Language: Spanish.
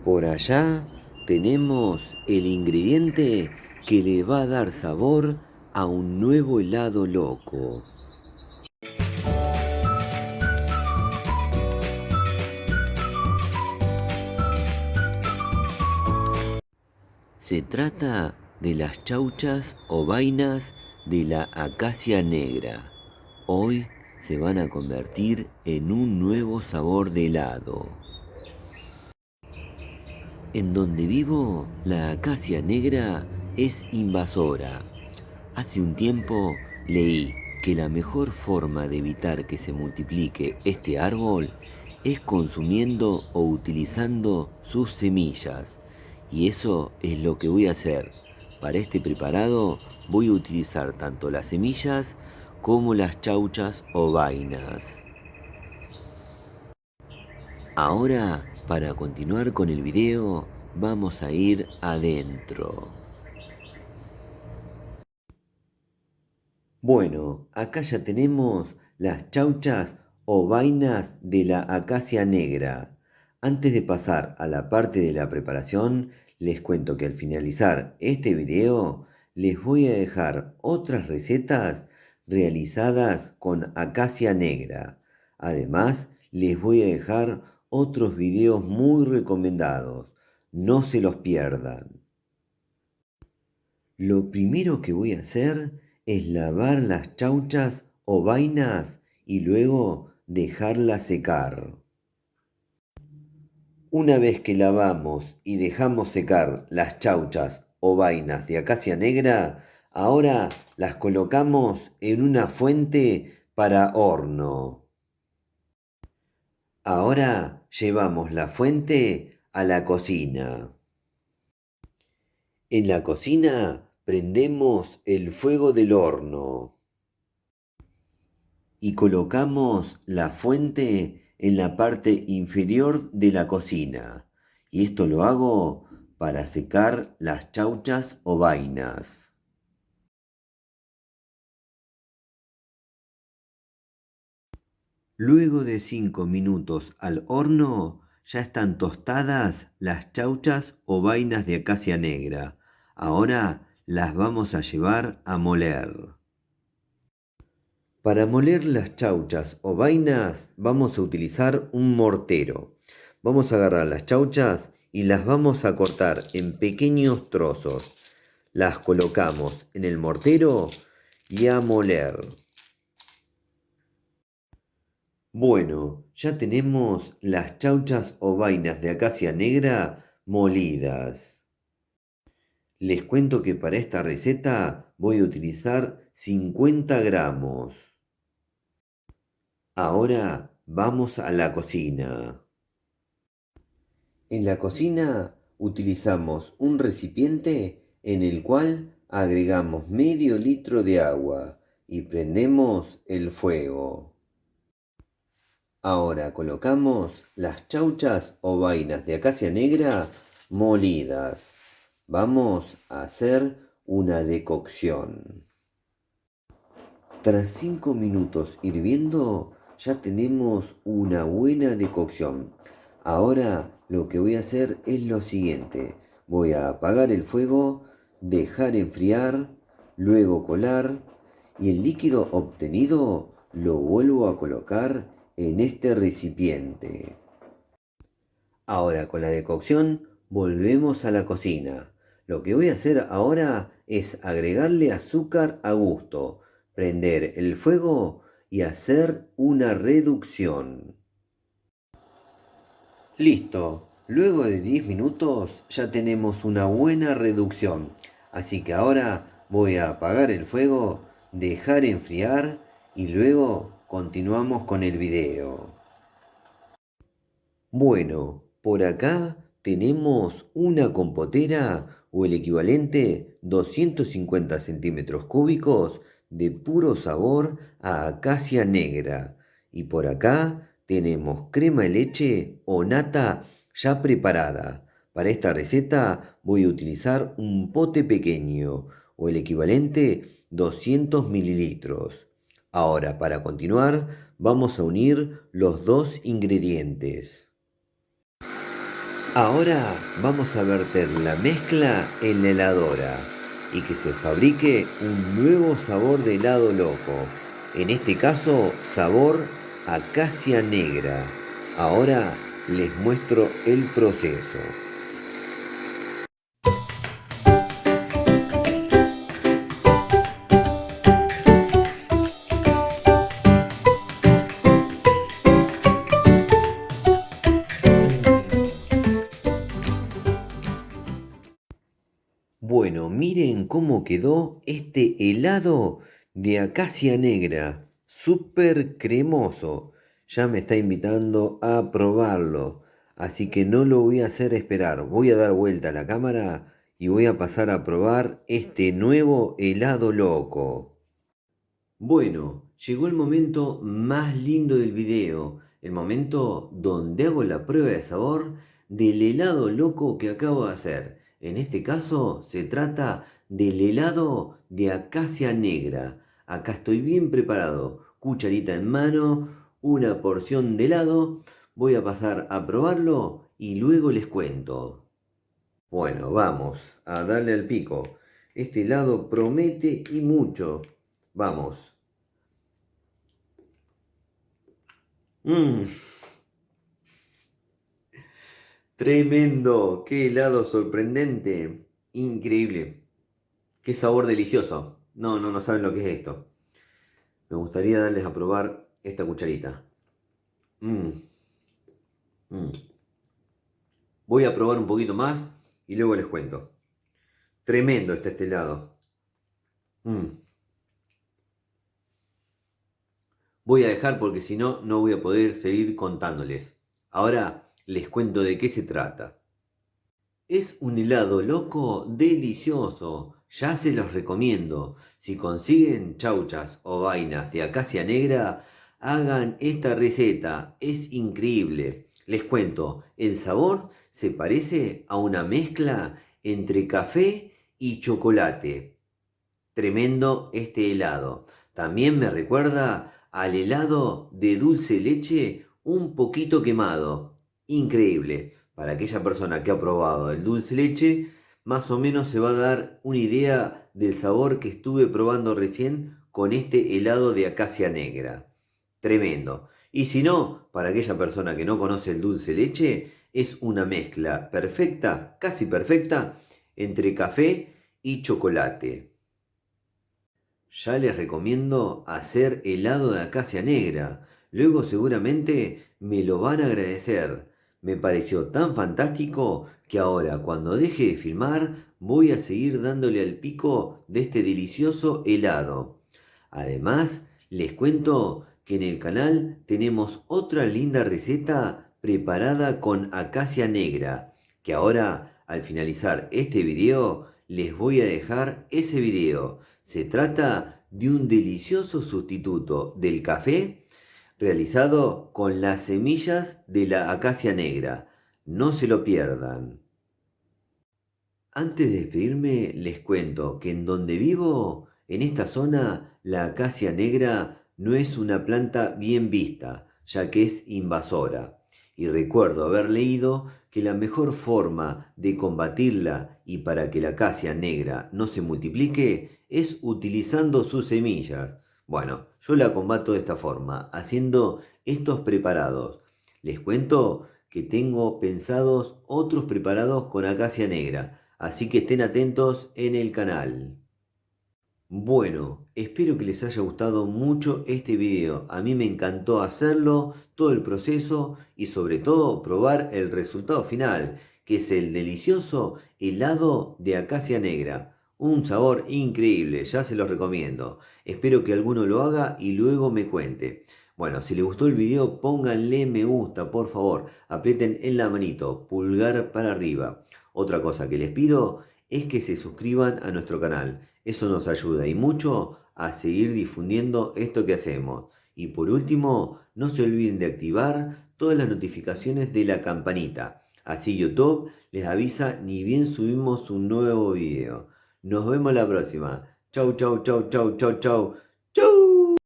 Por allá tenemos el ingrediente que le va a dar sabor a un nuevo helado loco. Se trata de las chauchas o vainas de la acacia negra. Hoy se van a convertir en un nuevo sabor de helado. En donde vivo, la acacia negra es invasora. Hace un tiempo leí que la mejor forma de evitar que se multiplique este árbol es consumiendo o utilizando sus semillas. Y eso es lo que voy a hacer. Para este preparado voy a utilizar tanto las semillas como las chauchas o vainas. Ahora, para continuar con el video, vamos a ir adentro. Bueno, acá ya tenemos las chauchas o vainas de la acacia negra. Antes de pasar a la parte de la preparación, les cuento que al finalizar este video les voy a dejar otras recetas realizadas con acacia negra. Además, les voy a dejar otros videos muy recomendados. No se los pierdan. Lo primero que voy a hacer es lavar las chauchas o vainas y luego dejarlas secar. Una vez que lavamos y dejamos secar las chauchas o vainas de acacia negra, ahora las colocamos en una fuente para horno. Ahora llevamos la fuente a la cocina. En la cocina prendemos el fuego del horno y colocamos la fuente en la parte inferior de la cocina. Y esto lo hago para secar las chauchas o vainas. Luego de 5 minutos al horno, ya están tostadas las chauchas o vainas de acacia negra. Ahora las vamos a llevar a moler. Para moler las chauchas o vainas vamos a utilizar un mortero. Vamos a agarrar las chauchas y las vamos a cortar en pequeños trozos. Las colocamos en el mortero y a moler. Bueno, ya tenemos las chauchas o vainas de acacia negra molidas. Les cuento que para esta receta voy a utilizar 50 gramos. Ahora vamos a la cocina. En la cocina utilizamos un recipiente en el cual agregamos medio litro de agua y prendemos el fuego. Ahora colocamos las chauchas o vainas de acacia negra molidas. Vamos a hacer una decocción. Tras 5 minutos hirviendo ya tenemos una buena decocción. Ahora lo que voy a hacer es lo siguiente. Voy a apagar el fuego, dejar enfriar, luego colar y el líquido obtenido lo vuelvo a colocar en este recipiente. Ahora con la decocción volvemos a la cocina. Lo que voy a hacer ahora es agregarle azúcar a gusto, prender el fuego y hacer una reducción. Listo, luego de 10 minutos ya tenemos una buena reducción. Así que ahora voy a apagar el fuego, dejar enfriar y luego continuamos con el video. Bueno, por acá tenemos una compotera o el equivalente 250 centímetros cúbicos de puro sabor a acacia negra. Y por acá tenemos crema de leche o nata ya preparada. Para esta receta voy a utilizar un pote pequeño o el equivalente 200 mililitros. Ahora, para continuar, vamos a unir los dos ingredientes. Ahora vamos a verter la mezcla en la heladora y que se fabrique un nuevo sabor de helado loco. En este caso, sabor acacia negra. Ahora les muestro el proceso. Bueno, miren cómo quedó este helado de acacia negra, súper cremoso. Ya me está invitando a probarlo, así que no lo voy a hacer esperar. Voy a dar vuelta a la cámara y voy a pasar a probar este nuevo helado loco. Bueno, llegó el momento más lindo del video, el momento donde hago la prueba de sabor del helado loco que acabo de hacer. En este caso se trata del helado de acacia negra. Acá estoy bien preparado, cucharita en mano, una porción de helado. Voy a pasar a probarlo y luego les cuento. Bueno, vamos a darle al pico. Este helado promete y mucho. Vamos. Mmm, tremendo, qué helado sorprendente, increíble, qué sabor delicioso. No saben lo que es esto. Me gustaría darles a probar esta cucharita. Mmm, mmm. Voy a probar un poquito más y luego les cuento. Tremendo está este helado. Mmm. Voy a dejar porque si no, no voy a poder seguir contándoles. Ahora les cuento de qué se trata. Es un helado loco delicioso, ya se los recomiendo. Si consiguen chauchas o vainas de acacia negra, hagan esta receta, es increíble. Les cuento, el sabor se parece a una mezcla entre café y chocolate. Tremendo este helado. También me recuerda al helado de dulce leche un poquito quemado. Increíble. Para aquella persona que ha probado el dulce leche, más o menos se va a dar una idea del sabor que estuve probando recién con este helado de acacia negra. Tremendo. Y si no, para aquella persona que no conoce el dulce leche, es una mezcla perfecta, casi perfecta, entre café y chocolate. Ya les recomiendo hacer helado de acacia negra. Luego seguramente me lo van a agradecer. Me pareció tan fantástico que ahora cuando deje de filmar voy a seguir dándole al pico de este delicioso helado. Además, les cuento que en el canal tenemos otra linda receta preparada con acacia negra, que ahora al finalizar este video les voy a dejar ese video. Se trata de un delicioso sustituto del café realizado con las semillas de la acacia negra. No se lo pierdan. Antes de despedirme, les cuento que en donde vivo, en esta zona, la acacia negra no es una planta bien vista, ya que es invasora. Y recuerdo haber leído que la mejor forma de combatirla y para que la acacia negra no se multiplique es utilizando sus semillas. Bueno, yo la combato de esta forma, haciendo estos preparados. Les cuento que tengo pensados otros preparados con acacia negra. Así que estén atentos en el canal. Bueno, espero que les haya gustado mucho este video. A mí me encantó hacerlo, todo el proceso y sobre todo probar el resultado final, que es el delicioso helado de acacia negra. Un sabor increíble, ya se los recomiendo. Espero que alguno lo haga y luego me cuente. Bueno, si les gustó el video, pónganle me gusta, por favor. Aprieten en la manito, pulgar para arriba. Otra cosa que les pido es que se suscriban a nuestro canal. Eso nos ayuda y mucho a seguir difundiendo esto que hacemos. Y por último, no se olviden de activar todas las notificaciones de la campanita. Así YouTube les avisa ni bien subimos un nuevo video. Nos vemos la próxima. Chau, chau, chau, chau, chau, chau. Chau.